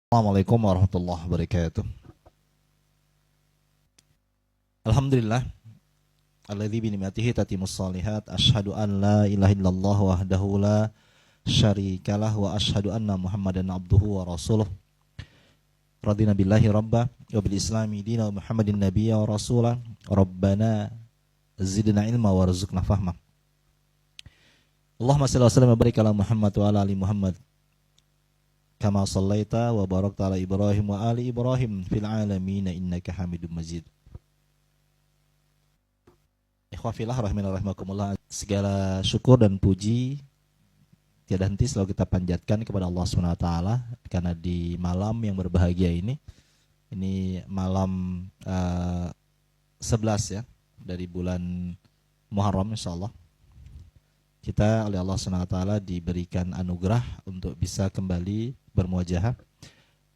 Assalamualaikum warahmatullahi wabarakatuh. Alhamdulillah alladzi bi ni'matihi tatimmus shalihat, asyhadu an la ilaha illallah wahdahu la syarikalah wa asyhadu anna Muhammadan abduhu wa rasuluh. Radina billahi rabba wa bil islami dina wa Muhammadin nabiyya wa rasulah. Rabbana zidna ilma warzuqna fahma. Allahumma shalli wa sallim wa barik ala Muhammad wa ala ali Muhammad. Kama sallaita wa barakta ala Ibrahim wa ali Ibrahim fil alamin innaka Hamidum Majid. Ikhwafillah rahimana rahimakumullah. Segala syukur dan puji tiada henti selalu kita panjatkan kepada Allah Subhanahu wa taala karena di malam yang berbahagia ini malam 11 ya dari bulan Muharram insyaallah. Kita oleh Allah Subhanahu wa taala diberikan anugerah untuk bisa kembali bermuajahah,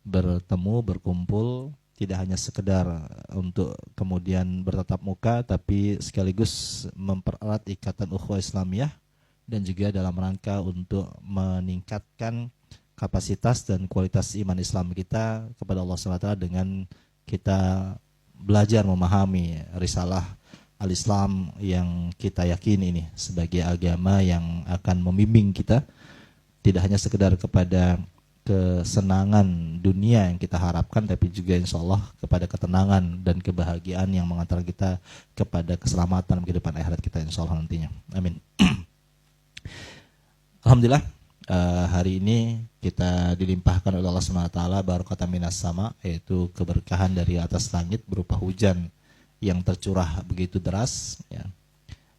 bertemu, berkumpul, tidak hanya sekedar untuk kemudian bertatap muka, tapi sekaligus mempererat ikatan ukhuwah Islamiyah dan juga dalam rangka untuk meningkatkan kapasitas dan kualitas iman Islam kita kepada Allah SWT dengan kita belajar memahami risalah al-Islam yang kita yakini ini sebagai agama yang akan membimbing kita tidak hanya sekedar kepada kesenangan dunia yang kita harapkan, tapi juga insya Allah kepada ketenangan dan kebahagiaan yang mengantar kita kepada keselamatan kehidupan akhirat kita insya Allah nantinya. Amin. Alhamdulillah hari ini kita dilimpahkan oleh Allah SWT barakatan minas sama, yaitu keberkahan dari atas langit berupa hujan yang tercurah begitu deras ya.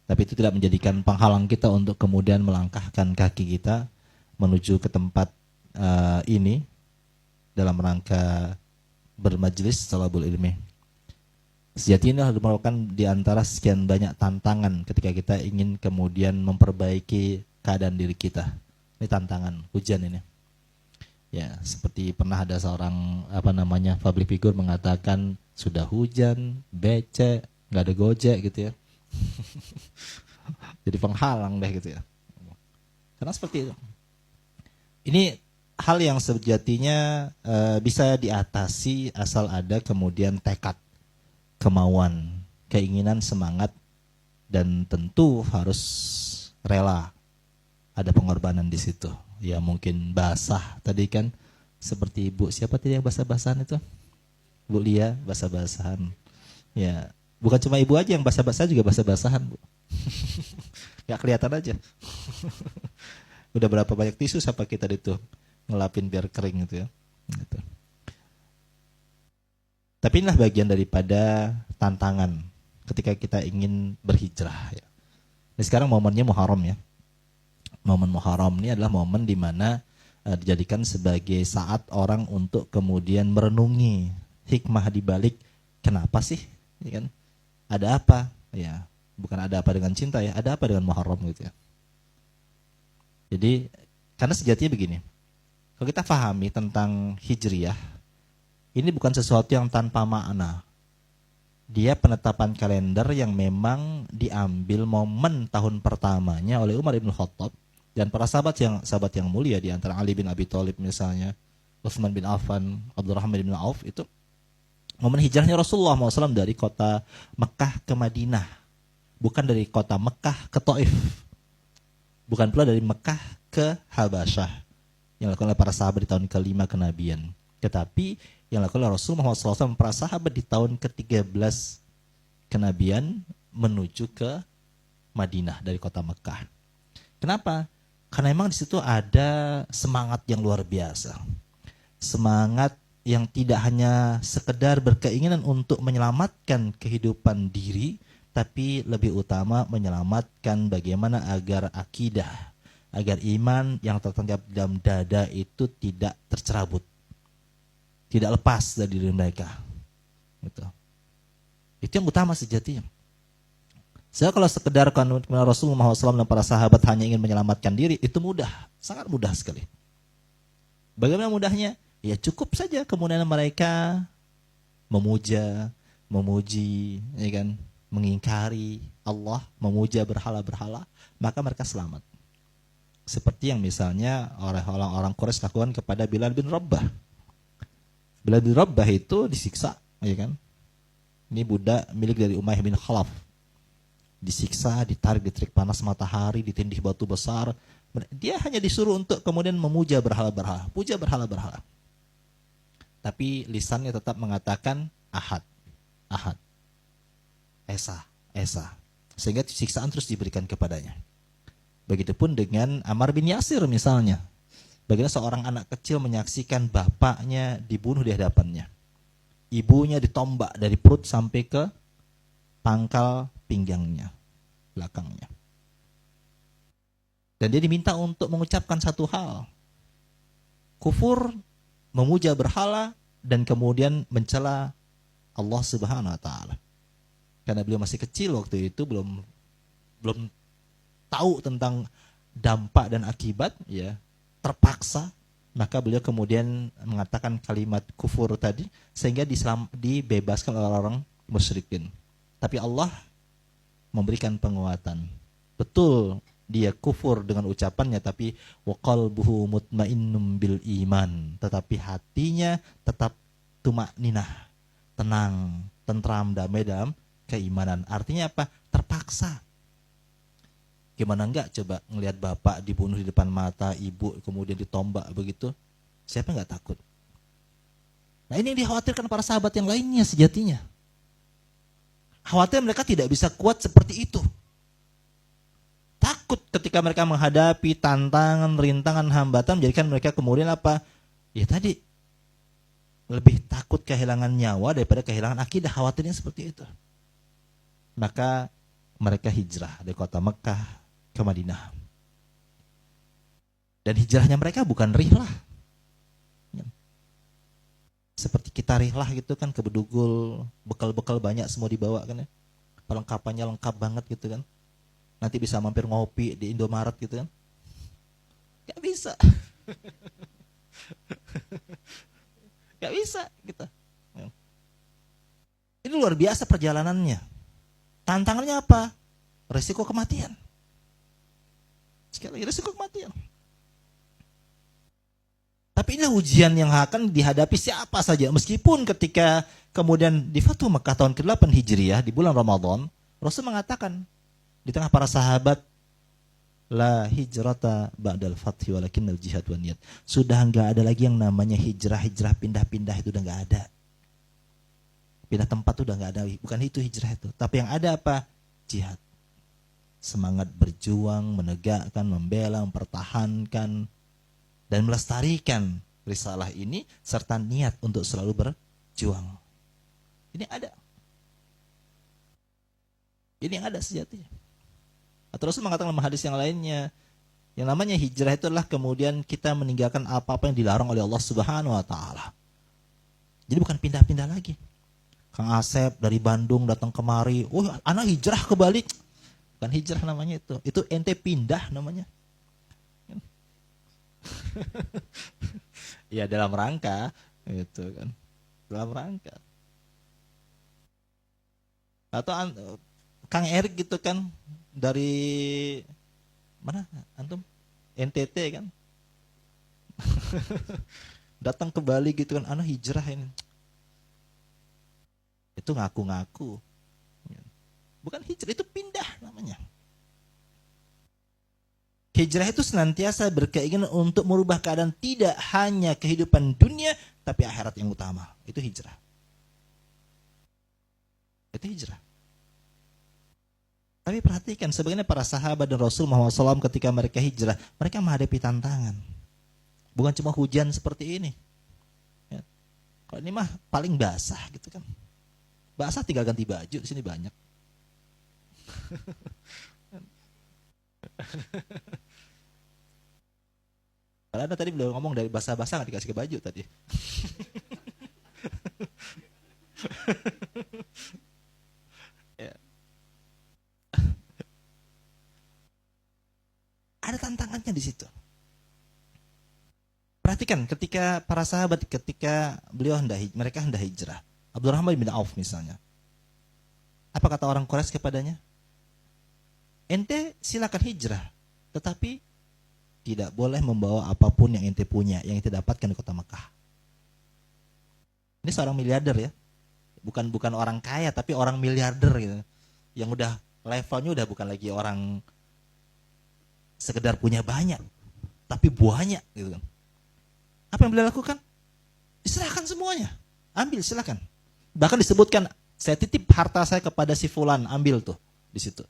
Tapi itu tidak menjadikan penghalang kita untuk kemudian melangkahkan kaki kita menuju ke tempat ini dalam rangka bermajlis talabul ilmi. Sejatinya merupakan di antara sekian banyak tantangan ketika kita ingin kemudian memperbaiki keadaan diri kita. Ini tantangan hujan ini. Ya, seperti pernah ada seorang public figure mengatakan sudah hujan, becek, nggak ada gojek gitu ya. Jadi penghalang deh gitu ya. Karena seperti itu. Ini hal yang sejatinya bisa diatasi asal ada kemudian tekad, kemauan, keinginan, semangat, dan tentu harus rela. Ada pengorbanan di situ. Ya mungkin basah tadi kan, seperti Ibu siapa tadi yang basah-basahan itu? Bu Lia, basah-basahan. Ya, bukan cuma Ibu aja yang basah-basahan, juga basah-basahan, Bu. Gak kelihatan aja. Udah berapa banyak tisu siapa kita itu ngelapin biar kering gitu ya. Gitu. Tapi inilah bagian daripada tantangan ketika kita ingin berhijrah ya. Ini sekarang momennya Muharram ya. Momen Muharram ini adalah momen di mana dijadikan sebagai saat orang untuk kemudian merenungi hikmah di balik kenapa sih, ya kan? Ada apa? Ya, bukan ada apa dengan cinta ya, ada apa dengan Muharram gitu ya. Jadi, karena sejatinya begini. Kalau kita pahami tentang Hijriyah, ini bukan sesuatu yang tanpa makna. Dia penetapan kalender yang memang diambil momen tahun pertamanya oleh Umar bin Khattab dan para sahabat yang mulia di antara Ali bin Abi Thalib misalnya, Utsman bin Affan, Abdurrahman bin Auf, itu momen hijrahnya Rasulullah SAW dari kota Mekah ke Madinah, bukan dari kota Mekah ke Taif, bukan pula dari Mekah ke Habasyah yang dilakukan oleh para sahabat di tahun ke-5 kenabian, tetapi yang dilakukan oleh Rasulullah SAW para sahabat di tahun ke-13 kenabian menuju ke Madinah dari kota Mekah. Kenapa? Karena memang di situ ada semangat yang luar biasa. Semangat yang tidak hanya sekedar berkeinginan untuk menyelamatkan kehidupan diri, tapi lebih utama menyelamatkan bagaimana agar akidah, agar iman yang tertancap dalam dada itu tidak tercerabut, tidak lepas dari diri mereka. Gitu. Itu yang utama sejatinya. Saya kalau sekedar Rasulullah SAW dan para sahabat hanya ingin menyelamatkan diri, itu mudah, sangat mudah sekali. Bagaimana mudahnya? Ya cukup saja kemudian mereka memuja, memuji, ya kan, mengingkari Allah, memuja berhala-berhala, maka mereka selamat. Seperti yang misalnya orang-orang Quraisy lakukan kepada Bilal bin Rabah. Bilal bin Rabah itu disiksa, ya kan? Ini budak milik dari Umayyah bin Khalaf. Disiksa, ditarik di terik panas matahari, ditindih batu besar. Dia hanya disuruh untuk kemudian memuja berhala-berhala, puja berhala-berhala. Tapi lisannya tetap mengatakan Ahad, Ahad, Esa, Esa. Sehingga siksaan terus diberikan kepadanya. Begitupun dengan Ammar bin Yasir misalnya. Bagaimana seorang anak kecil menyaksikan bapaknya dibunuh di hadapannya. Ibunya ditombak dari perut sampai ke pangkal pinggangnya, belakangnya. Dan dia diminta untuk mengucapkan satu hal. Kufur, memuja berhala, dan kemudian mencela Allah Subhanahu wa taala. Karena beliau masih kecil waktu itu, belum tahu tentang dampak dan akibat, ya, terpaksa. Maka beliau kemudian mengatakan kalimat kufur tadi sehingga dibebaskan oleh orang musyrikin. Tapi Allah memberikan penguatan. Betul dia kufur dengan ucapannya, tapi waqalbuhu mutmainnum bil iman. Tetapi hatinya tetap tumakninah, tenang, tentram, damai dalam keimanan. Artinya apa? Terpaksa. Gimana enggak coba ngelihat bapak dibunuh di depan mata, ibu kemudian ditombak begitu. Siapa enggak takut? Nah, ini yang dikhawatirkan para sahabat yang lainnya sejatinya. Khawatir mereka tidak bisa kuat seperti itu. Takut ketika mereka menghadapi tantangan, rintangan, hambatan, menjadikan mereka kemudian apa? Ya tadi, lebih takut kehilangan nyawa daripada kehilangan akidah. Khawatirnya seperti itu. Maka mereka hijrah dari kota Mekah ke Madinah. Dan hijrahnya mereka bukan rihlah. Seperti kita rihlah gitu kan ke Bedugul, bekal-bekal banyak semua dibawa kan ya. Perlengkapannya lengkap banget gitu kan. Nanti bisa mampir ngopi di Indomaret gitu kan. Gak bisa. Gak bisa gitu. Ini luar biasa perjalanannya. Tantangannya apa? Risiko kematian. Sekali lagi, risiko kematian. Tapi inilah ujian yang akan dihadapi siapa saja. Meskipun ketika kemudian di Fathu Mekah tahun ke-8 Hijriah di bulan Ramadan, Rasul mengatakan di tengah para sahabat, la hijrata ba'dal fathi walakinnal jihad wan niyat. Sudah enggak ada lagi yang namanya hijrah pindah-pindah, itu udah enggak ada. Pindah tempat udah enggak ada, bukan itu hijrah itu. Tapi yang ada apa? Jihad. Semangat berjuang, menegakkan, membela, mempertahankan, dan melestarikan risalah ini, serta niat untuk selalu berjuang. Ini ada. Ini yang ada sejatinya. Atau Rasul mengatakan dalam hadis yang lainnya, yang namanya hijrah itu adalah kemudian kita meninggalkan apa-apa yang dilarang oleh Allah Subhanahu wa taala. Jadi bukan pindah-pindah lagi. Kang Asep dari Bandung datang kemari, anak hijrah ke Bali. Bukan hijrah namanya itu. Itu ente pindah namanya. Ya dalam rangka itu kan. Dalam rangka. Atau Kang Erik gitu kan dari mana antum? NTT kan. Datang ke Bali gitu kan, anak hijrah ini. Itu ngaku-ngaku. Bukan hijrah, itu pindah namanya. Hijrah itu senantiasa berkeinginan untuk merubah keadaan tidak hanya kehidupan dunia, tapi akhirat yang utama. Itu hijrah. Itu hijrah. Tapi perhatikan, sebagian para sahabat dan Rasul Muhammad SAW ketika mereka hijrah, mereka menghadapi tantangan. Bukan cuma hujan seperti ini. Ya. Kalau ini mah paling basah gitu kan. Basah tinggal ganti baju, di sini banyak. Padahal Anda tadi belum ngomong dari basah-basah nggak dikasih ke baju tadi. Ya. Ada tantangannya di situ. Perhatikan ketika para sahabat, ketika mereka hendak hijrah. Abdurrahman bin Auf misalnya. Apa kata orang Quraisy kepadanya? Ente silakan hijrah, tetapi tidak boleh membawa apapun yang ente punya, yang ente dapatkan di kota Mekah. Ini seorang miliarder ya. Bukan orang kaya tapi orang miliarder gitu. Yang udah levelnya udah bukan lagi orang sekedar punya banyak, tapi banyak gitu kan. Apa yang beliau lakukan? Diserahkan semuanya. Ambil silakan. Bahkan disebutkan, saya titip harta saya kepada si fulan, ambil tuh di situ.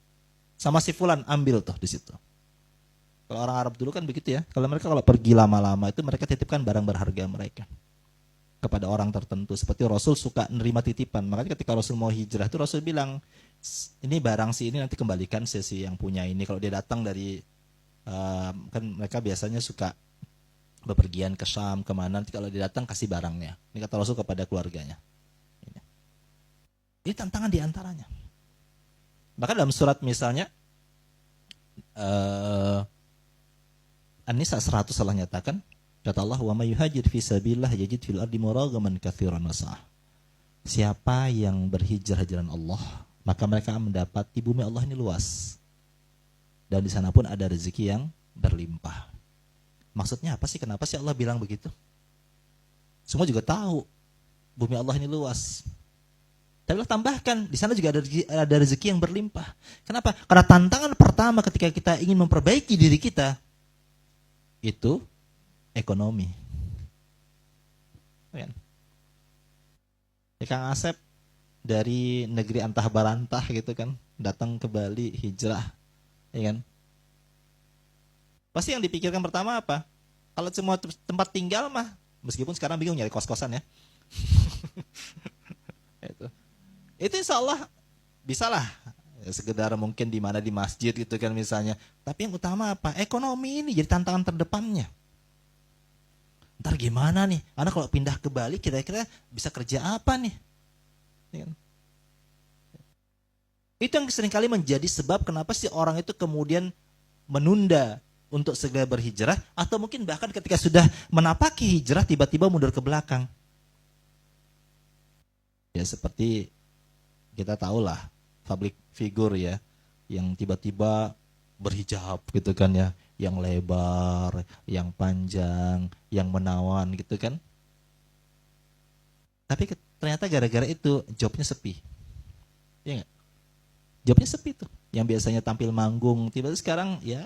Sama si fulan ambil tuh di situ. Kalau orang Arab dulu kan begitu ya. Kalau mereka pergi lama-lama itu mereka titipkan barang berharga mereka kepada orang tertentu. Seperti Rasul suka nerima titipan. Makanya ketika Rasul mau hijrah itu Rasul bilang, ini barang si ini nanti kembalikan si yang punya ini. Kalau dia datang dari kan mereka biasanya suka bepergian ke Syam kemana, nanti kalau dia datang kasih barangnya. Ini kata Rasul kepada keluarganya. Ini tantangan diantaranya. Bahkan dalam surat misalnya An-Nisa 100 Allah nyatakan, kata Allah, wa may yuhajir fi sabilillah yajid fil ardi muragaman katsiran wasa'ah. Siapa yang berhijrah jalan Allah, maka mereka akan mendapat di bumi Allah ini luas. Dan di sana pun ada rezeki yang berlimpah. Maksudnya apa sih? Kenapa sih Allah bilang begitu? Semua juga tahu bumi Allah ini luas. Tapi Allah tambahkan, di sana juga ada rezeki yang berlimpah. Kenapa? Karena tantangan pertama ketika kita ingin memperbaiki diri kita itu ekonomi. Ya, Kang Asep dari negeri antah barantah gitu kan, datang ke Bali hijrah, ya kan? Pasti yang dipikirkan pertama apa? Kalau semua tempat tinggal mah, meskipun sekarang bingung nyari kos-kosan ya. Itu insya Allah bisalah. Ya, sekedar mungkin di mana di masjid gitu kan misalnya. Tapi yang utama apa? Ekonomi ini jadi tantangan terdepannya. Ntar gimana nih? Anak kalau pindah ke Bali kira-kira bisa kerja apa nih? Itu yang seringkali menjadi sebab kenapa sih orang itu kemudian menunda untuk segera berhijrah, atau mungkin bahkan ketika sudah menapaki hijrah tiba-tiba mundur ke belakang. Ya seperti kita tahulah public figure ya, yang tiba-tiba berhijab gitu kan ya, yang lebar, yang panjang, yang menawan gitu kan. Tapi ternyata gara-gara itu jobnya sepi. Iya nggak? Jobnya sepi tuh. Yang biasanya tampil manggung, tiba-tiba sekarang ya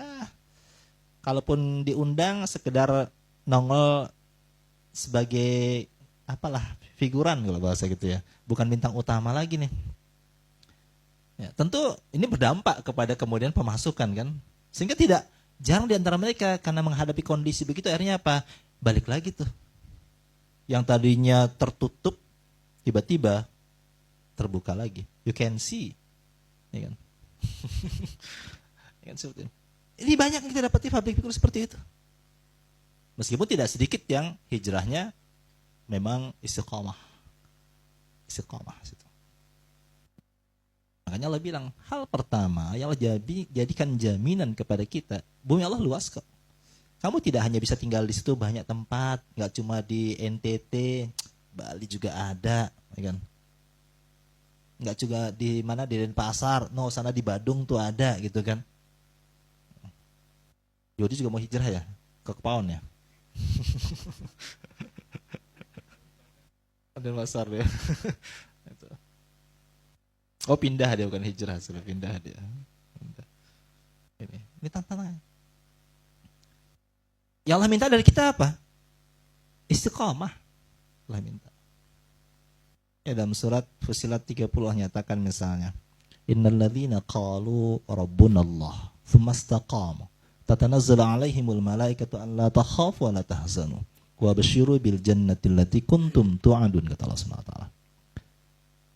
kalaupun diundang sekedar nongol sebagai apalah figuran kalau bahasa gitu ya, bukan bintang utama lagi nih. Ya, tentu ini berdampak kepada kemudian pemasukan kan, sehingga tidak jarang di antara mereka karena menghadapi kondisi begitu akhirnya apa? Balik lagi tuh. Yang tadinya tertutup tiba-tiba terbuka lagi. You can see, ya kan? Ya kan seperti ini. Ini banyak yang kita dapati public figure seperti itu. Meskipun tidak sedikit yang hijrahnya memang istiqomah. Istiqomah. Makanya Allah bilang, hal pertama yang Allah jadikan jaminan kepada kita, bumi Allah luas kok. Kamu tidak hanya bisa tinggal di situ, banyak tempat, nggak cuma di NTT, Bali juga ada, ya kan? Nggak juga di mana di Denpasar, no sana di Badung tuh ada gitu kan? Yodi juga mau hijrah ya ke Kepaon ya. Denpasar ya. Oh pindah dia, bukan hijrah, sudah pindah dia. Ini tantangan. Yang Allah minta dari kita apa? Istiqomah. Allah minta. Ya, dalam surat Fussilat 30 nyatakan misalnya, Innal ladzina qalu rabbunallah tsumma istaqamu tatanazzalu alaihimul malaikatu alla takhafu wa la tahzanu wa basyiru bil jannati allati kuntum tu'adun, kata Allah Subhanahu wa taala.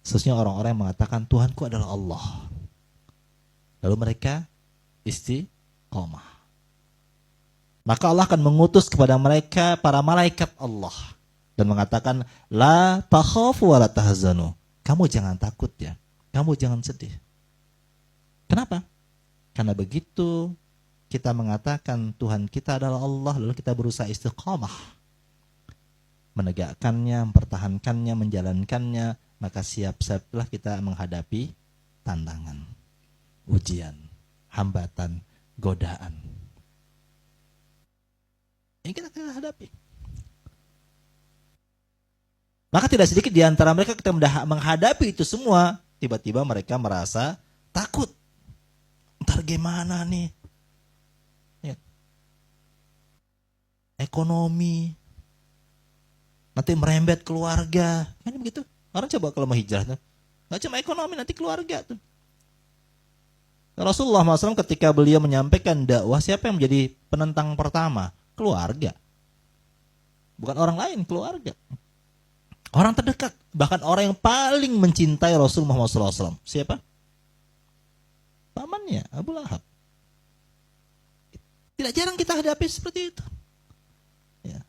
Sesungguhnya orang-orang yang mengatakan Tuhanku adalah Allah, lalu mereka istiqomah, maka Allah akan mengutus kepada mereka para malaikat Allah dan mengatakan la takhafu wa la tahzanu, kamu jangan takut ya, kamu jangan sedih. Kenapa? Karena begitu kita mengatakan Tuhan kita adalah Allah, lalu kita berusaha istiqamah menegakkannya, mempertahankannya, menjalankannya, maka siap-siaplah kita menghadapi tantangan, ujian, hambatan, godaan yang kita hadapi. Maka tidak sedikit di antara mereka ketika menghadapi itu semua, tiba-tiba mereka merasa takut. Ntar gimana nih? Ya. Ekonomi. Nanti merembet keluarga. Kan begitu. Orang coba kalau mau hijrah tuh. Nggak cuma ekonomi, nanti keluarga tuh. Rasulullah SAW ketika beliau menyampaikan dakwah, siapa yang menjadi penentang pertama? Keluarga. Bukan orang lain, keluarga. Orang terdekat, bahkan orang yang paling mencintai Rasul Muhammad SAW. Siapa? Pamannya, Abu Lahab. Tidak jarang kita hadapi seperti itu. Ya.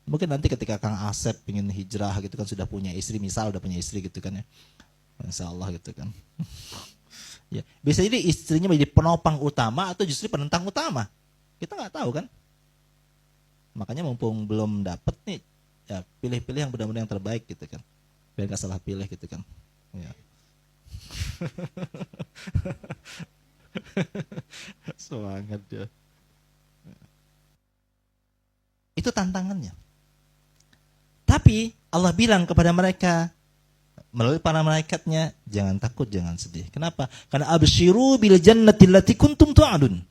Mungkin nanti ketika Kang Asep ingin hijrah gitu kan, sudah punya istri, misal udah punya istri gitu kan ya. Insya Allah gitu kan. Ya. Bisa jadi istrinya menjadi penopang utama atau justru penentang utama. Kita nggak tahu kan. Makanya mumpung belum dapet nih, ya pilih-pilih yang benar-benar yang terbaik gitu kan, biar gak salah pilih gitu kan. Ya. Semangat ya. Itu tantangannya. Tapi Allah bilang kepada mereka melalui para malaikatnya, jangan takut, jangan sedih. Kenapa? Karena absyiru bil jannati allati kuntum tu'adun.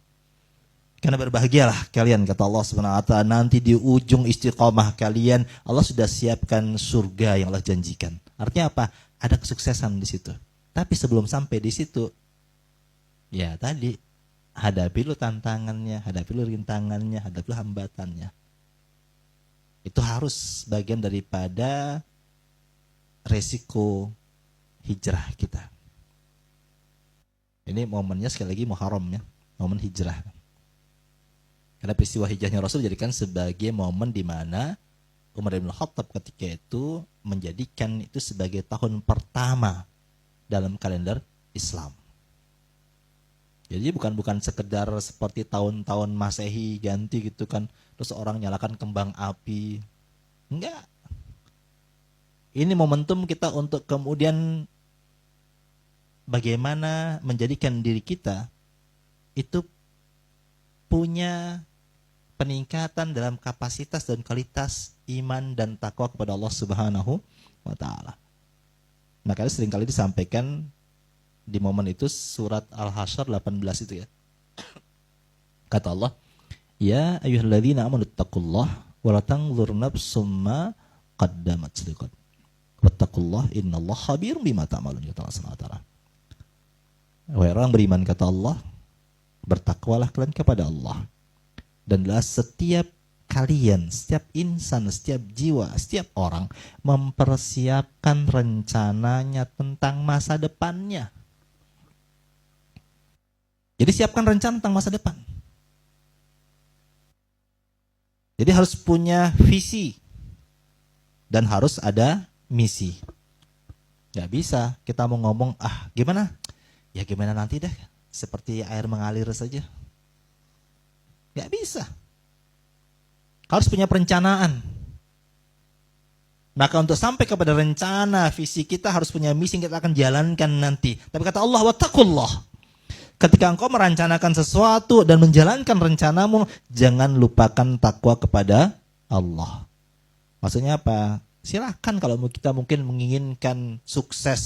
Karena berbahagialah kalian, kata Allah Subhanahu wa taala, nanti di ujung istiqomah kalian Allah sudah siapkan surga yang Allah janjikan. Artinya apa? Ada kesuksesan di situ. Tapi sebelum sampai di situ, ya tadi hadapi lu tantangannya, hadapi lu rintangannya, hadapi lu hambatannya. Itu harus bagian daripada resiko hijrah kita. Ini momennya sekali lagi Muharram ya, momen hijrah. Karena peristiwa hijrahnya Rasul dijadikan sebagai momen di mana Umar bin Khattab ketika itu menjadikan itu sebagai tahun pertama dalam kalender Islam. Jadi bukan sekedar seperti tahun-tahun Masehi ganti gitu kan, terus orang nyalakan kembang api. Enggak. Ini momentum kita untuk kemudian bagaimana menjadikan diri kita itu punya peningkatan dalam kapasitas dan kualitas iman dan takwa kepada Allah Subhanahu wa taala. Makanya seringkali disampaikan di momen itu surat Al-Hasyr 18 itu ya. Kata Allah, "Ya ayyuhalladzina amanu taqullaha wa la tanzur nafsum ma qaddamat liqad. Wattaqullaha innallaha khabirum bima ta'malun." Kata Allah Subhanahu wa taala. Wahai orang beriman, kata Allah, bertakwalah kalian kepada Allah. Dan setiap kalian, setiap insan, setiap jiwa, setiap orang mempersiapkan rencananya tentang masa depannya. Jadi siapkan rencana tentang masa depan. Jadi harus punya visi dan harus ada misi. Gak bisa kita mau ngomong, gimana? Ya gimana nanti deh, seperti air mengalir saja. Gak bisa. Harus punya perencanaan. Maka untuk sampai kepada rencana visi kita harus punya misi yang kita akan jalankan nanti. Tapi kata Allah, wattaqullah. Ketika engkau merencanakan sesuatu dan menjalankan rencanamu, jangan lupakan takwa kepada Allah. Maksudnya apa? Silahkan kalau kita mungkin menginginkan sukses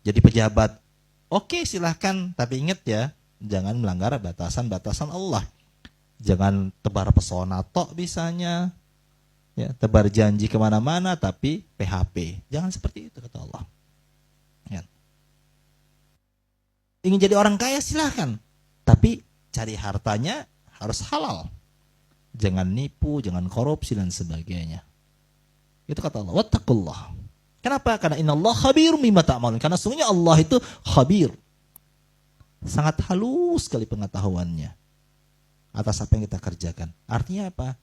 jadi pejabat. Oke, silahkan. Tapi ingat ya, jangan melanggar batasan-batasan Allah. Jangan tebar pesona tok bisanya. Ya, tebar janji kemana-mana tapi PHP. Jangan seperti itu, kata Allah. Ya. Ingin jadi orang kaya silahkan. Tapi cari hartanya harus halal. Jangan nipu, jangan korupsi dan sebagainya. Itu kata Allah. Wattaqullah. Kenapa? Karena innallaha khabirum bima ta'malun. Karena sungguhnya Allah itu khabir. Sangat halus sekali pengetahuannya atas apa yang kita kerjakan. Artinya apa?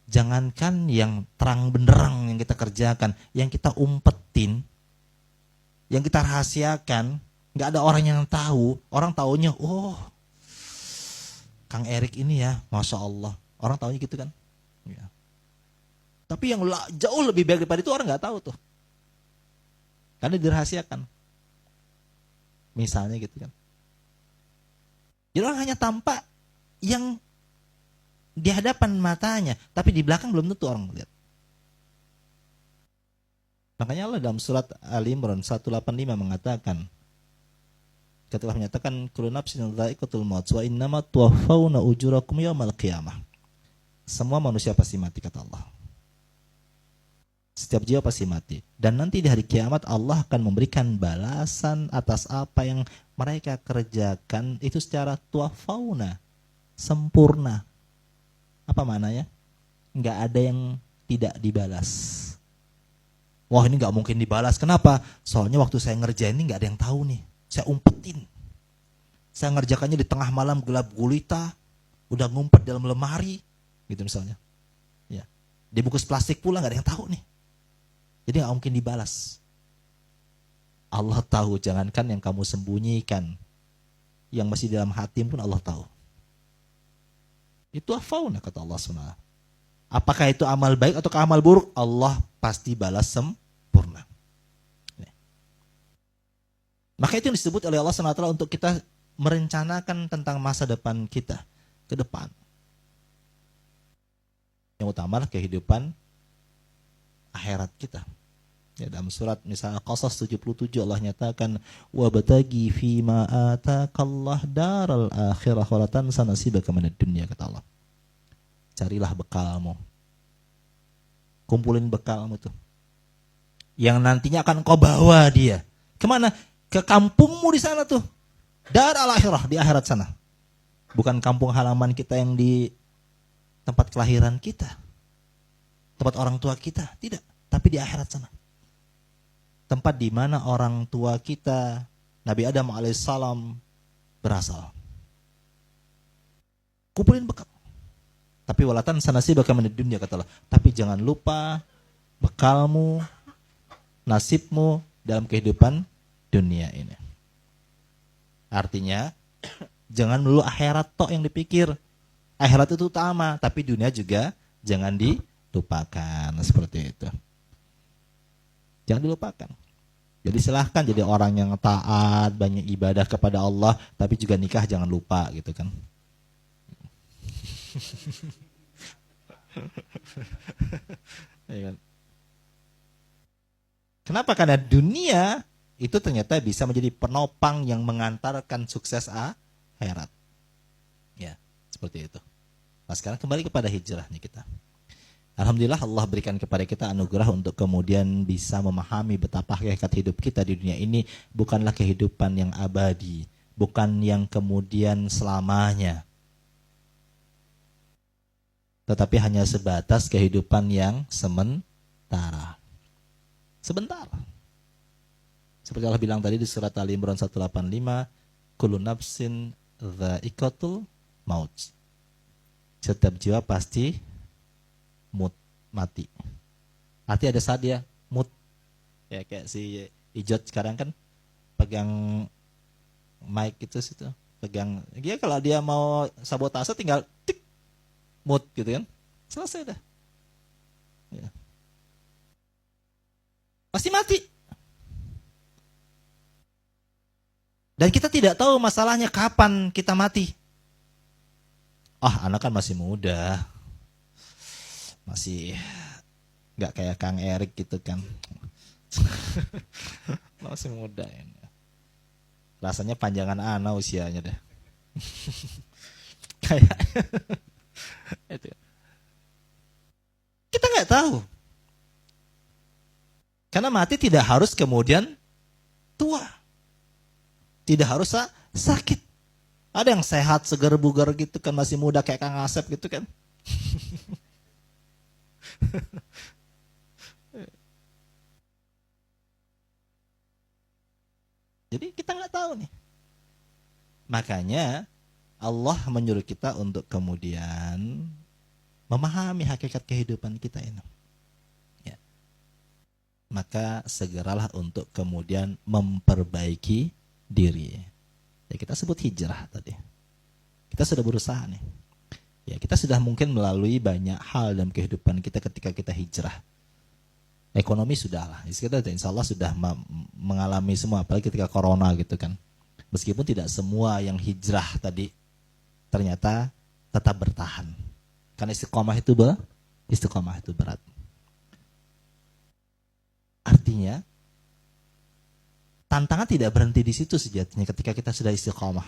Jangankan yang terang benderang yang kita kerjakan, yang kita umpetin, yang kita rahasiakan, nggak ada orang yang tahu. Orang taunya, oh, Kang Erik ini ya, Masya Allah. Orang taunya gitu kan. Ya. Tapi yang jauh lebih baik daripada itu orang nggak tahu tuh. Karena dirahasiakan. Misalnya gitu kan. Jadi orang hanya tampak yang di hadapan matanya, tapi di belakang belum tentu orang melihat. Makanya Allah dalam surat Ali Imran 185 mengatakan, ketika menyatakan kullu nafsin dha'iqatul maut wa innama tuwaffawna ujurakum yaumal qiyamah. Semua manusia pasti mati, kata Allah. Setiap jiwa pasti mati. Dan nanti di hari kiamat Allah akan memberikan balasan atas apa yang mereka kerjakan itu secara tuwaffawna, sempurna. Apa maknanya? Nggak ada yang tidak dibalas. Wah, ini nggak mungkin dibalas. Kenapa? Soalnya waktu saya ngerjain ini nggak ada yang tahu nih. Saya umpetin. Saya ngerjakannya di tengah malam gelap gulita, udah ngumpet dalam lemari, gitu misalnya. Ya, dibungkus plastik pula nggak ada yang tahu nih. Jadi nggak mungkin dibalas. Allah tahu, jangankan yang kamu sembunyikan, yang masih dalam hati pun Allah tahu. Itu afauna, kata Allah SWT. Apakah itu amal baik atau amal buruk? Allah pasti balas sempurna. Maka itu yang disebut oleh Allah SWT untuk kita merencanakan tentang masa depan kita ke depan. Yang utama adalah kehidupan akhirat kita. Ya, dalam surat misalnya Qasas 77 Allah nyatakan wabtagi fima atakallah daral akhirah wa la tansa nasibaka minad dunya, kata Allah. Carilah bekalmu. Kumpulin bekalmu tuh. Yang nantinya akan kau bawa dia. Kemana? Ke kampungmu di sana tuh. Daral akhirah, di akhirat sana. Bukan kampung halaman kita yang di tempat kelahiran kita. Tempat orang tua kita, tidak. Tapi di akhirat sana. Tempat di mana orang tua kita, Nabi Adam alaihissalam, berasal. Kumpulin bekal. Tapi walatan sanasi bakal menjadi dunia, kata Allah. Tapi jangan lupa bekalmu, nasibmu dalam kehidupan dunia ini. Artinya, jangan melulu akhirat tok yang dipikir. Akhirat itu utama, tapi dunia juga jangan dilupakan. Seperti itu. Jangan dilupakan. Jadi silahkan jadi orang yang taat, banyak ibadah kepada Allah, tapi juga nikah jangan lupa gitu kan. Kenapa? Karena dunia itu ternyata bisa menjadi penopang yang mengantarkan sukses akhirat. Ya, seperti itu. Nah, sekarang kembali kepada hijrah nih kita. Alhamdulillah Allah berikan kepada kita anugerah untuk kemudian bisa memahami betapa hakikat hidup kita di dunia ini bukanlah kehidupan yang abadi, bukan yang kemudian selamanya. Tetapi hanya sebatas kehidupan yang sementara. Sebentar. Seperti Allah bilang tadi di surat Ali Imran 185, kullu nafsin dha'iqatul maut. Setiap jiwa pasti mati. Artinya ada saat dia mut. Ya kayak si Ijot sekarang kan pegang mic itu situ, pegang. Dia kalau dia mau sabotase tinggal tik mut gitu kan. Selesai dah. Ya. Pasti mati. Dan kita tidak tahu masalahnya kapan kita mati. Anak kan masih muda. Masih nggak kayak Kang Erik gitu kan. Masih muda ini. Rasanya panjangan anak usianya deh. Kayak itu. Kita nggak tahu. Karena mati tidak harus kemudian tua. Tidak harus sakit. Ada yang sehat, segar, bugar gitu kan, masih muda kayak Kang Asep gitu kan. Jadi kita nggak tahu nih. Makanya Allah menyuruh kita untuk kemudian memahami hakikat kehidupan kita ini. Ya. Maka segeralah untuk kemudian memperbaiki diri. Ya, kita sebut hijrah tadi. Kita sudah berusaha nih. Ya, kita sudah mungkin melalui banyak hal dalam kehidupan kita ketika kita hijrah. Ekonomi sudahlah. Kita insya Allah sudah mengalami semua, apalagi ketika corona gitu kan. Meskipun tidak semua yang hijrah tadi ternyata tetap bertahan. Karena istiqomah itu berat. Artinya tantangan tidak berhenti di situ sejatinya ketika kita sudah istiqomah.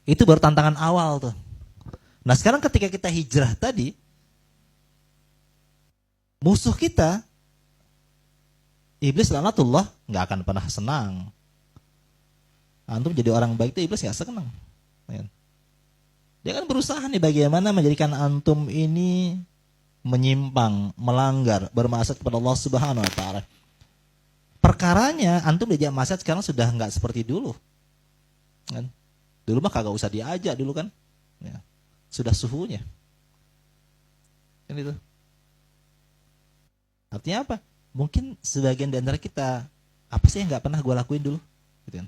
Itu baru tantangan awal tuh. Nah sekarang ketika kita hijrah tadi, musuh kita, iblis laknatullah, nggak akan pernah senang. Antum jadi orang baik itu iblis nggak senang. Dia kan berusaha nih bagaimana menjadikan antum ini menyimpang, melanggar, bermaksiat kepada Allah Subhanahu Wa Taala. Perkaranya antum diajak maksiat sekarang sudah nggak seperti dulu. Kan? Dulu mah kagak usah diajak dulu kan. Ya. Sudah suhunya. Kan itu. Artinya apa? Mungkin sebagian di antara kita, apa sih yang nggak pernah gue lakuin dulu? Gitu kan.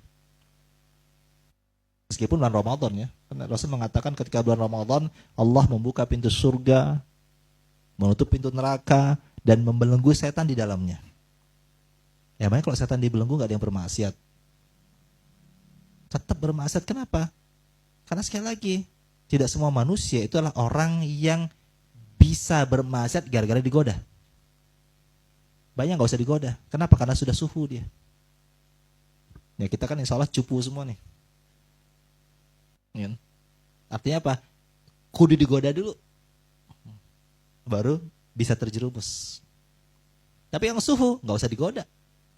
Meskipun bulan Ramadan ya. Karena Rasul mengatakan ketika bulan Ramadan, Allah membuka pintu surga, menutup pintu neraka, dan membelenggu setan di dalamnya. Ya makanya kalau setan dibelenggu nggak ada yang bermaksiat. Tetap bermaksiat. Kenapa? Karena sekali lagi, tidak semua manusia itu adalah orang yang bisa bermaksiat gara-gara digoda. Banyak nggak usah digoda. Kenapa? Karena sudah suhu dia. Ya kita kan insya Allah cupu semua nih. Ya. Artinya apa? Kudu digoda dulu. Baru bisa terjerumus. Tapi yang suhu nggak usah digoda.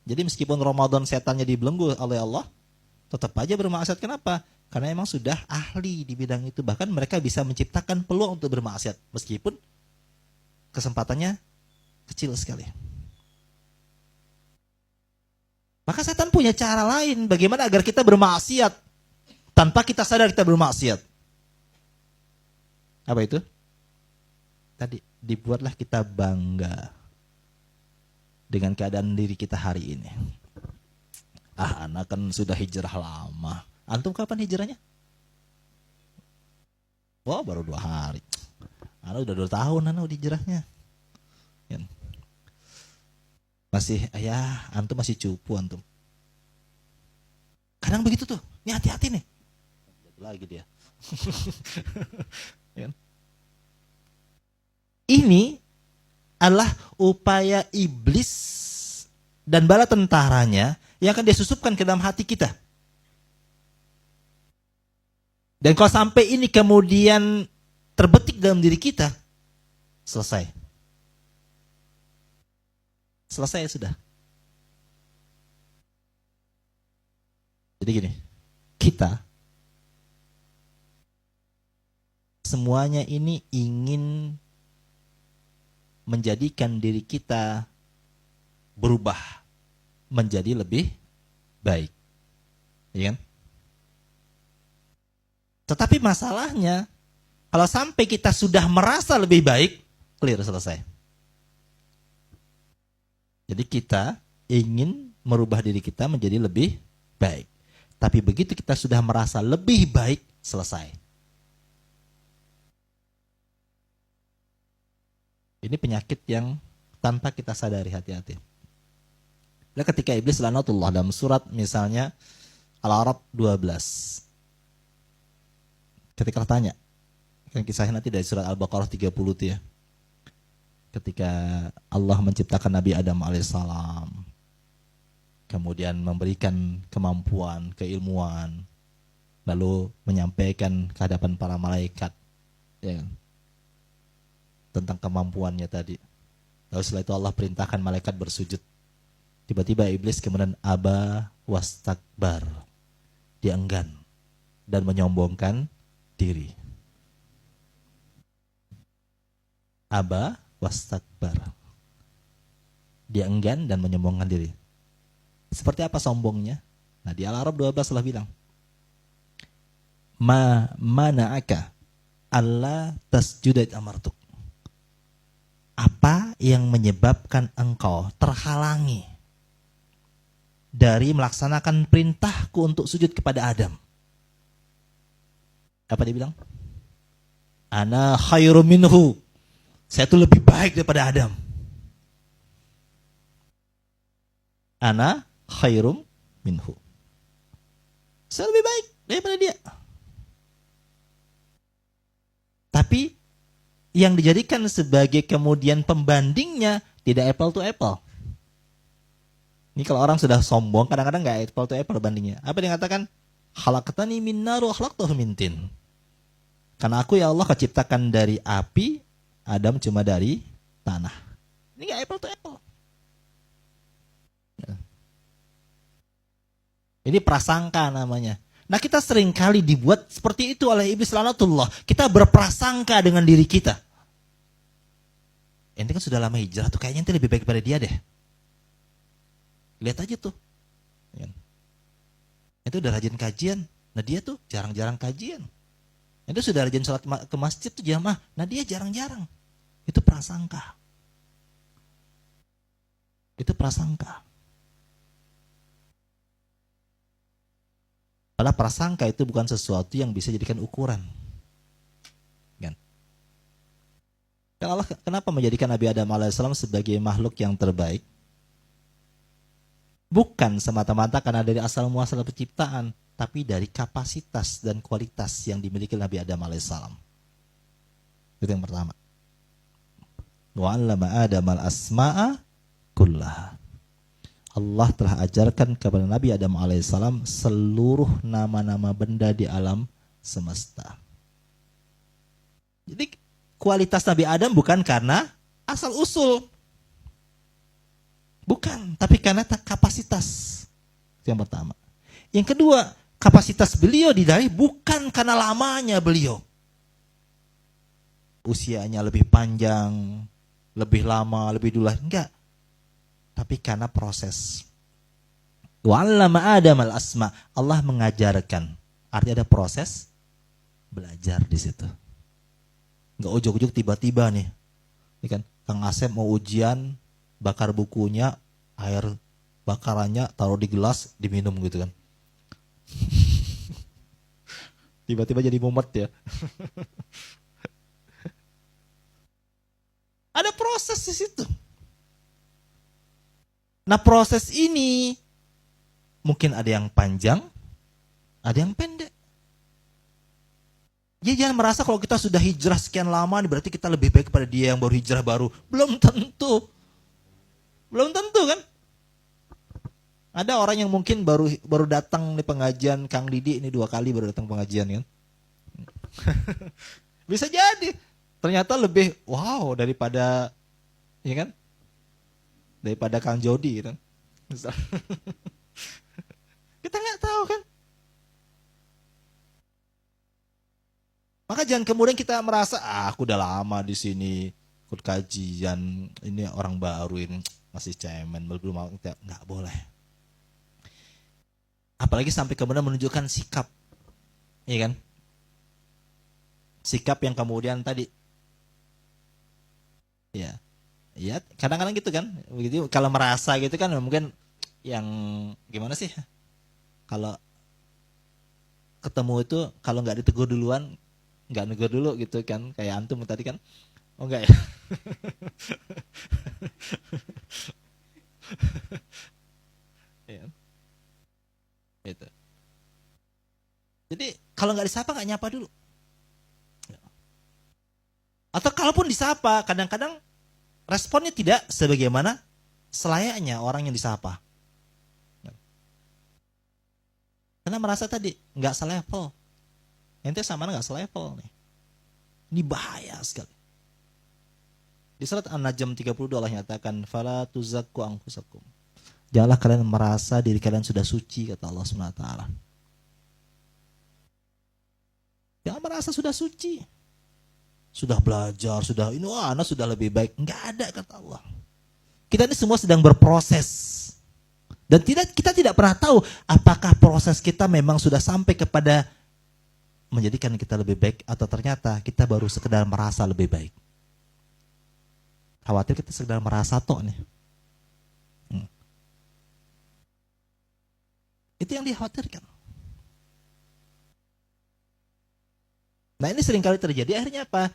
Jadi meskipun Ramadan setannya dibelenggu oleh Allah, tetap aja bermaksiat. Kenapa? Karena emang sudah ahli di bidang itu. Bahkan mereka bisa menciptakan peluang untuk bermaksiat. Meskipun kesempatannya kecil sekali. Maka setan punya cara lain. Bagaimana agar kita bermaksiat tanpa kita sadar kita bermaksiat. Apa itu? Tadi, dibuatlah kita bangga dengan keadaan diri kita hari ini. Anak kan sudah hijrah lama. Antum kapan hijrahnya? Wah, baru 2 hari. Anak udah 2 tahun anak udah hijrahnya. Ya. Masih, ya, antum masih cupu antum. Kadang begitu tuh. Ini hati-hati nih. Lagi dia. Ya. Ini adalah upaya iblis dan bala tentaranya yang akan disusupkan ke dalam hati kita. Dan kalau sampai ini kemudian terbetik dalam diri kita, selesai. Selesai sudah. Jadi gini, kita semuanya ini ingin menjadikan diri kita berubah menjadi lebih baik. Ya kan? Tetapi masalahnya, kalau sampai kita sudah merasa lebih baik, clear, selesai. Jadi kita ingin merubah diri kita menjadi lebih baik. Tapi begitu kita sudah merasa lebih baik, selesai. Ini penyakit yang tanpa kita sadari, hati-hati. Nah, ketika iblis laknatullah dalam surat misalnya Al-A'raf 12. Ketika tanya, kan kisahnya nanti dari surat Al-Baqarah 30 itu ya. Ketika Allah menciptakan Nabi Adam alaihissalam, kemudian memberikan kemampuan, keilmuan, lalu menyampaikan ke hadapan para malaikat, ya kan? Tentang kemampuannya tadi. Lalu setelah itu Allah perintahkan malaikat bersujud. Tiba-tiba iblis kemudian aba wastakbar. Dia enggan dan menyombongkan diri. Aba wastakbar. Dia enggan dan menyombongkan diri. Seperti apa sombongnya? Nah di Al-A'raf 12 Allah bilang, Ma mana'aka alla tasjuda amartuk. Apa yang menyebabkan engkau terhalangi dari melaksanakan perintahku untuk sujud kepada Adam? Apa dia bilang? Ana khairum minhu. Saya itu lebih baik daripada Adam. Ana khairum minhu. Saya lebih baik daripada dia. Tapi yang dijadikan sebagai kemudian pembandingnya tidak apple to apple. Ini kalau orang sudah sombong, kadang-kadang nggak apple to apple bandingnya. Apa dia katakan? Khalaqtani min nar wa khalaqtahu min tin. Karena aku ya Allah keciptakan dari api, Adam cuma dari tanah. Ini nggak apple to apple. Ini prasangka namanya. Nah kita sering kali dibuat seperti itu oleh iblis laknatullah. Kita berprasangka dengan diri kita. Ente kan sudah lama hijrah tuh, kayaknya ente lebih baik daripada dia deh. Lihat aja tuh. Itu udah rajin kajian. Nah dia tuh jarang-jarang kajian. Itu sudah rajin sholat ke masjid tuh jamaah. Nah dia jarang-jarang. Itu prasangka. Itu prasangka. Padahal prasangka itu bukan sesuatu yang bisa dijadikan ukuran. Kan? Dan Allah kenapa menjadikan Nabi Adam alaihissalam sebagai makhluk yang terbaik? Bukan semata-mata karena dari asal muasal penciptaan, tapi dari kapasitas dan kualitas yang dimiliki Nabi Adam alaihissalam. Itu yang pertama. Wa 'allama Adam al-asma'a kullaha. Allah telah ajarkan kepada Nabi Adam alaihissalam seluruh nama-nama benda di alam semesta. Jadi kualitas Nabi Adam bukan karena asal usul. Bukan, tapi karena kapasitas. Itu yang pertama. Yang kedua, kapasitas beliau didari bukan karena lamanya beliau. Usianya lebih panjang, lebih lama, lebih dulu. Enggak. Tapi karena proses. Wa 'allama Adam al-asma. Allah mengajarkan. Artinya ada proses belajar di situ. Enggak ujuk-ujuk tiba-tiba nih. Ini kan Kang Asep mau ujian, bakar bukunya, air bakarannya taruh di gelas, diminum gitu kan. Tiba-tiba jadi mumet ya. Ada proses di situ. Nah proses ini mungkin ada yang panjang, ada yang pendek. Ya jangan merasa kalau kita sudah hijrah sekian lama berarti kita lebih baik pada dia yang baru hijrah baru. Belum tentu. Belum tentu kan? Ada orang yang mungkin baru datang di pengajian Kang Didi ini 2 kali baru datang pengajian kan. Bisa jadi ternyata lebih wow daripada ya kan? Daripada Kang Jody gitu. Kita nggak tahu kan. Maka jangan kemudian kita merasa aku udah lama di sini ikut kajian, ini orang baru ini masih cemen belum mau, nggak boleh. Apalagi sampai kemudian menunjukkan sikap, iya kan? Sikap yang kemudian tadi, ya. Ya, kadang-kadang gitu kan. Begitu kalau merasa gitu kan mungkin yang gimana sih? Kalau ketemu itu kalau nggak ditegur duluan, nggak negur dulu gitu kan. Kayak antum tadi kan. Oh enggak ya? Ya. Gitu. Jadi kalau nggak disapa nggak nyapa dulu. Atau kalaupun disapa, kadang-kadang responnya tidak sebagaimana selayaknya orang yang disapa. Karena merasa tadi nggak selevel. Ente sama nggak selevel nih. Ini bahaya sekali. Di surat An-Najm 32 Allah nyatakan, "Fala tuzakku anfusakum." Janganlah kalian merasa diri kalian sudah suci, kata Allah SWT. Jangan merasa sudah suci. Sudah belajar, sudah ini anak sudah lebih baik. Enggak ada kata Allah. Kita ini semua sedang berproses. Dan kita tidak pernah tahu apakah proses kita memang sudah sampai kepada menjadikan kita lebih baik atau ternyata kita baru sekedar merasa lebih baik. Khawatir kita sekedar merasa tok nih. Itu yang dikhawatirkan. Nah ini seringkali terjadi, akhirnya apa?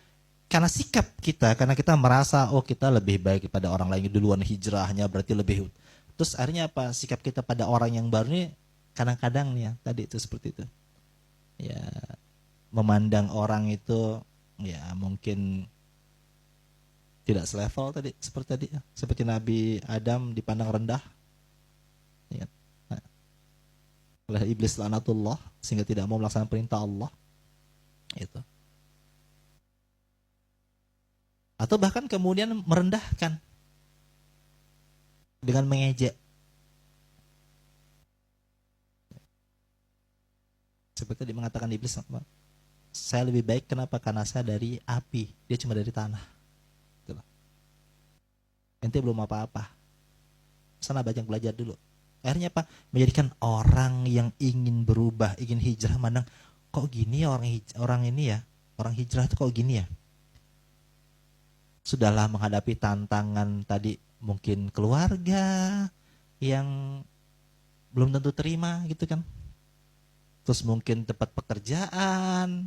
Karena sikap kita, karena kita merasa oh kita lebih baik pada orang lain duluan hijrahnya berarti lebih. Terus akhirnya apa? Sikap kita pada orang yang baru ini kadang-kadang nih ya, tadi itu seperti itu. Ya, memandang orang itu ya mungkin tidak selevel tadi seperti Nabi Adam dipandang rendah. Ya. Nah, oleh iblis laknatullah sehingga tidak mau melaksanakan perintah Allah. Itu. Atau bahkan kemudian merendahkan dengan mengejek. Seperti tadi mengatakan iblis, saya lebih baik kenapa? Karena saya dari api, dia cuma dari tanah. Itulah. Ente belum apa-apa. Sana banyak belajar dulu. Akhirnya apa? Menjadikan orang yang ingin berubah, ingin hijrah, mandang kok gini ya orang ini ya, orang hijrah itu kok gini ya. Sudahlah menghadapi tantangan tadi, mungkin keluarga yang belum tentu terima gitu kan. Terus mungkin tempat pekerjaan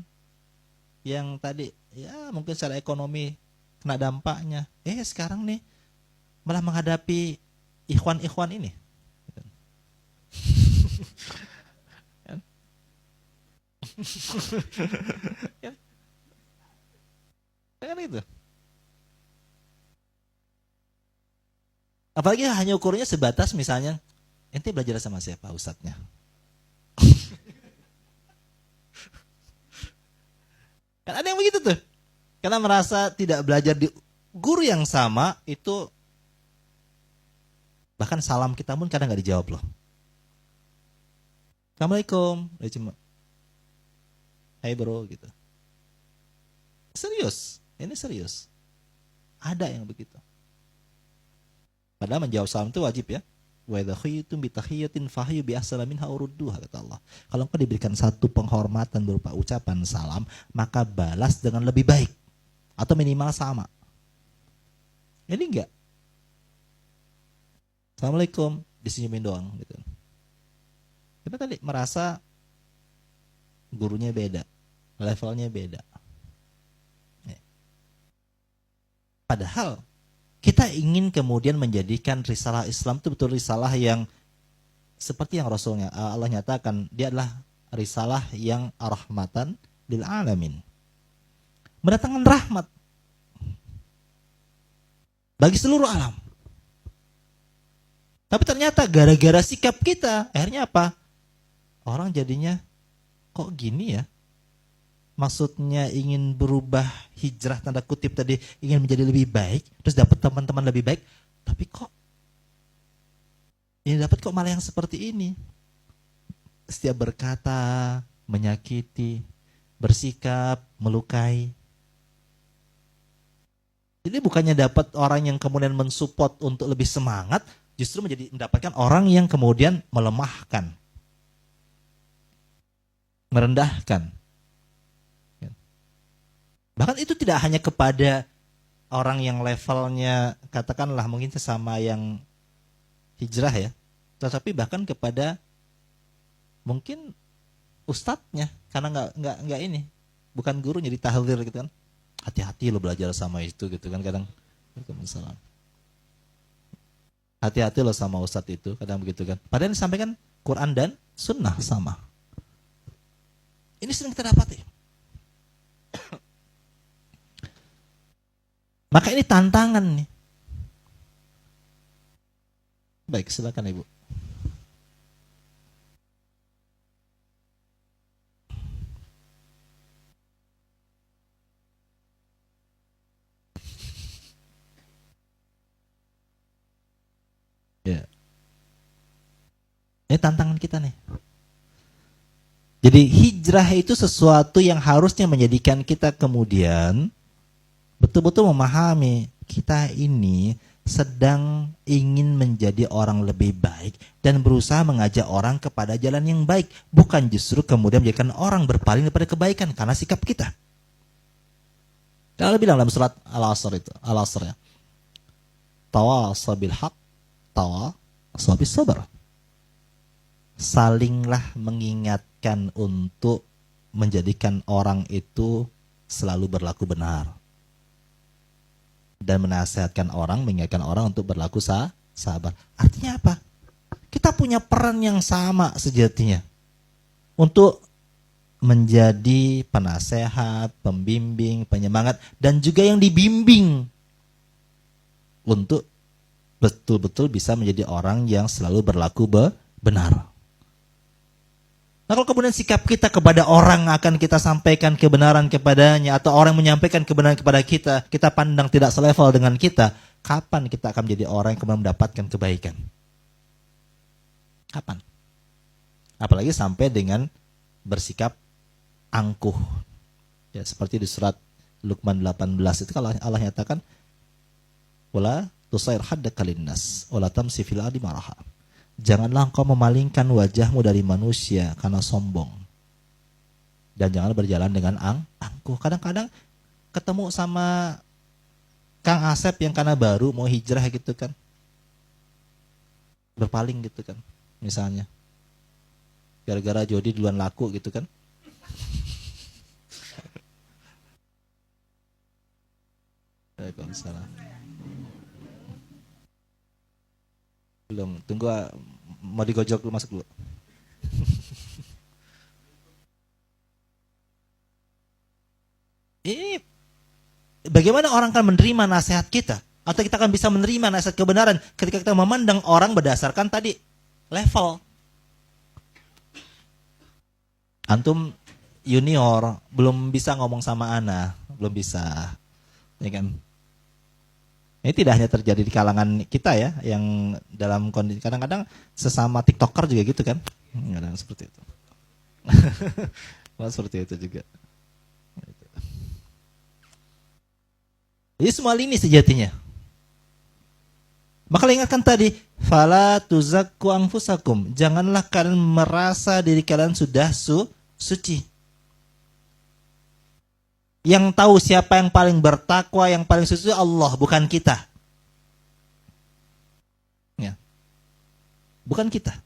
yang tadi ya mungkin secara ekonomi kena dampaknya. Sekarang nih malah menghadapi ikhwan-ikhwan ini. Kan itu. Apalagi hanya ukurnya sebatas misalnya ente belajar sama siapa ustadznya. Kan ada yang begitu tuh. Karena merasa tidak belajar di guru yang sama itu, bahkan salam kita pun kadang nggak dijawab loh. Assalamualaikum, dia cuma, hai bro gitu. Serius, ini serius. Ada yang begitu. Padahal menjawab salam itu wajib ya. Wa idza khuyyitum bi tahiyyatin fahyu bi ahsana minha urudduha, kata Allah. Kalau engkau diberikan satu penghormatan berupa ucapan salam, maka balas dengan lebih baik atau minimal sama. Ini enggak. Assalamualaikum, disenyumin doang gitu. Kita tadi merasa gurunya beda, levelnya beda. Padahal kita ingin kemudian menjadikan risalah Islam itu betul risalah yang seperti yang Rasulnya Allah nyatakan, dia adalah risalah yang rahmatan lil alamin. Mendatangkan rahmat bagi seluruh alam. Tapi ternyata gara-gara sikap kita, akhirnya apa? Orang jadinya kok gini ya? Maksudnya ingin berubah, hijrah tanda kutip tadi, ingin menjadi lebih baik, terus dapat teman-teman lebih baik, tapi kok ini dapat kok malah yang seperti ini. Setiap berkata menyakiti, bersikap melukai. Jadi bukannya dapat orang yang kemudian mensupport untuk lebih semangat, justru mendapatkan orang yang kemudian melemahkan, merendahkan. Bahkan itu tidak hanya kepada orang yang levelnya katakanlah mungkin sesama yang hijrah ya, tetapi bahkan kepada mungkin ustadznya, karena nggak ini, bukan guru jadi tahdzir gitu kan. Hati-hati lo belajar sama itu gitu kan kadang. Waalaikumsalam. Hati-hati lo sama ustadz itu kadang begitu kan. Padahal disampaikan Quran dan Sunnah sama. Ini sering kita dapati. Maka ini tantangan nih. Baik, silakan Ibu. Ya. Ini tantangan kita nih. Jadi hijrah itu sesuatu yang harusnya menjadikan kita kemudian betul-betul memahami kita ini sedang ingin menjadi orang lebih baik dan berusaha mengajak orang kepada jalan yang baik, bukan justru kemudian menjadikan orang berpaling daripada kebaikan karena sikap kita. Allah bilang dalam surat Al-Asr itu, Al-Asr ya. Tawassaw bil haq, tawassaw bis sabr. Salinglah mengingatkan untuk menjadikan orang itu selalu berlaku benar. Dan menasihatkan orang, mengingatkan orang untuk berlaku sabar. Artinya apa? Kita punya peran yang sama sejatinya untuk menjadi penasehat, pembimbing, penyemangat, dan juga yang dibimbing untuk betul-betul bisa menjadi orang yang selalu berlaku benar. Nah kalau kemudian sikap kita kepada orang akan kita sampaikan kebenaran kepadanya, atau orang menyampaikan kebenaran kepada kita, kita pandang tidak selevel dengan kita, kapan kita akan menjadi orang yang kemudian mendapatkan kebaikan? Kapan? Apalagi sampai dengan bersikap angkuh. Ya, seperti di surat Luqman 18 itu kalau Allah nyatakan, wala tusair haddaka linnas wala tamsi fil ardi maraha. Janganlah engkau memalingkan wajahmu dari manusia karena sombong. Dan jangan berjalan dengan angkuh. Kadang-kadang ketemu sama Kang Asep yang karena baru mau hijrah gitu kan, berpaling gitu kan, misalnya. Gara-gara Jody duluan laku gitu kan. Waalaikumsalam. Belum, tunggu mau digojok dulu, masuk dulu. Ini bagaimana orang akan menerima nasihat kita? Atau kita akan bisa menerima nasihat kebenaran ketika kita memandang orang berdasarkan tadi level. Antum junior belum bisa ngomong sama ana, belum bisa, ya kan? Ini tidak hanya terjadi di kalangan kita ya, yang dalam kondisi kadang-kadang sesama TikToker juga gitu kan, kadang seperti itu. Seperti itu juga. Jadi semua ini sejatinya. Maka ingatkan tadi, fala tuzakku anfusakum, janganlah kalian merasa diri kalian sudah suci. Yang tahu siapa yang paling bertakwa, yang paling suci Allah, bukan kita. Ya. Bukan kita.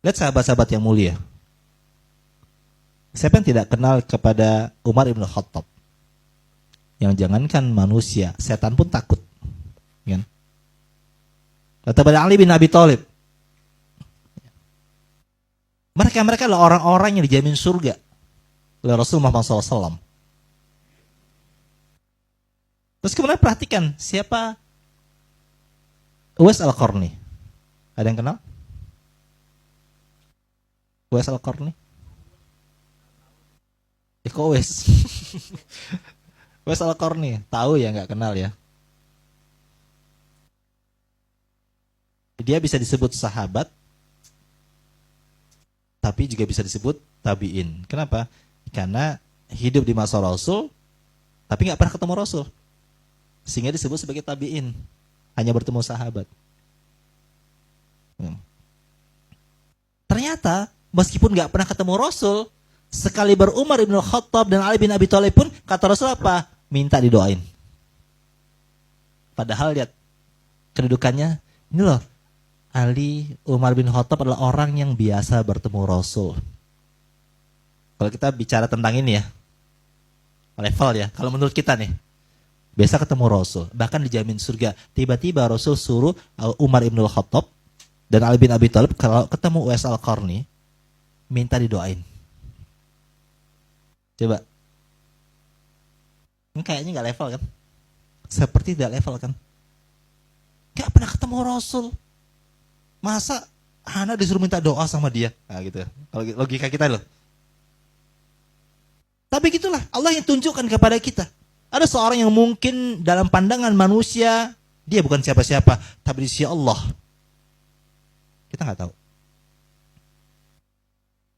Lihat sahabat-sahabat yang mulia. Siapa yang tidak kenal kepada Umar ibn Khattab? Yang jangankan manusia, setan pun takut. Ya. Kepada Ali bin Abi Thalib. Mereka adalah orang-orang yang dijamin surga oleh Rasulullah SAW. Terus kemudian perhatikan siapa Uwais Al-Qarni. Ada yang kenal? Uwais Al-Qarni? Kok Uwais? Uwais Al-Qarni, tahu ya, nggak kenal ya? Dia bisa disebut sahabat, tapi juga bisa disebut tabi'in. Kenapa? Karena hidup di masa Rasul, tapi nggak pernah ketemu Rasul, sehingga disebut sebagai tabi'in, hanya bertemu sahabat. Ternyata meskipun nggak pernah ketemu Rasul, sekali berumar Ibnu Khattab dan Ali bin Abi Thalib pun kata Rasul apa? Minta didoain. Padahal lihat kedudukannya, ini loh, Ali, Umar bin Khattab adalah orang yang biasa bertemu Rasul. Kalau kita bicara tentang ini ya, level ya, kalau menurut kita nih, biasa ketemu Rasul, bahkan dijamin surga. Tiba-tiba Rasul suruh Umar bin Khattab dan Ali bin Abi Thalib kalau ketemu Uwais Al-Qarni, minta didoain. Coba. Ini kayaknya gak level kan? Seperti tidak level kan? Gak pernah ketemu Rasul. Masa anak disuruh minta doa sama dia? Nah gitu. Kalau logika kita loh. Tapi gitulah Allah yang tunjukkan kepada kita. Ada seorang yang mungkin dalam pandangan manusia dia bukan siapa-siapa, tapi di sisi Allah kita nggak tahu.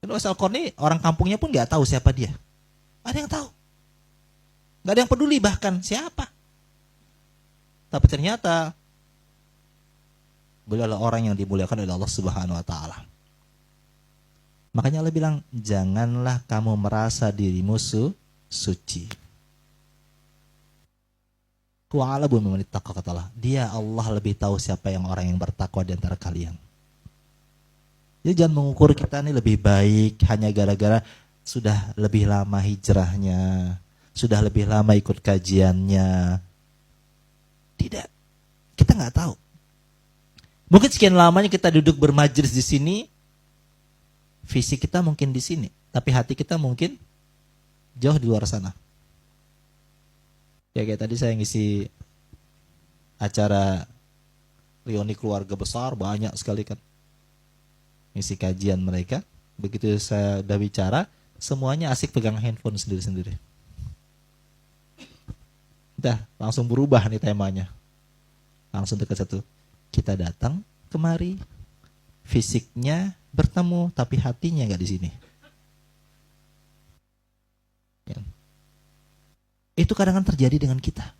Uwais Al-Qarni orang kampungnya pun nggak tahu siapa dia. Ada yang tahu, nggak ada yang peduli bahkan siapa. Tapi ternyata beliau adalah orang yang dimuliakan oleh Allah Subhanahu Wa Taala. Makanya Allah bilang, janganlah kamu merasa dirimu suci. Wa'alamu biman ittaqa, kata Allah. Dia Allah lebih tahu siapa yang orang yang bertakwa di antara kalian. Jadi jangan mengukur kita ini lebih baik hanya gara-gara sudah lebih lama hijrahnya, sudah lebih lama ikut kajiannya. Tidak. Kita nggak tahu. Mungkin sekian lamanya kita duduk bermajlis di sini, fisik kita mungkin di sini, tapi hati kita mungkin jauh di luar sana. Ya kayak tadi saya ngisi acara reuni keluarga besar, banyak sekali kan misi kajian mereka. Begitu saya udah bicara, semuanya asik pegang handphone sendiri-sendiri. Udah langsung berubah nih temanya. Langsung dekat satu. Kita datang kemari, fisiknya bertemu tapi hatinya nggak di sini. Ya. Itu kadang-kadang terjadi dengan kita.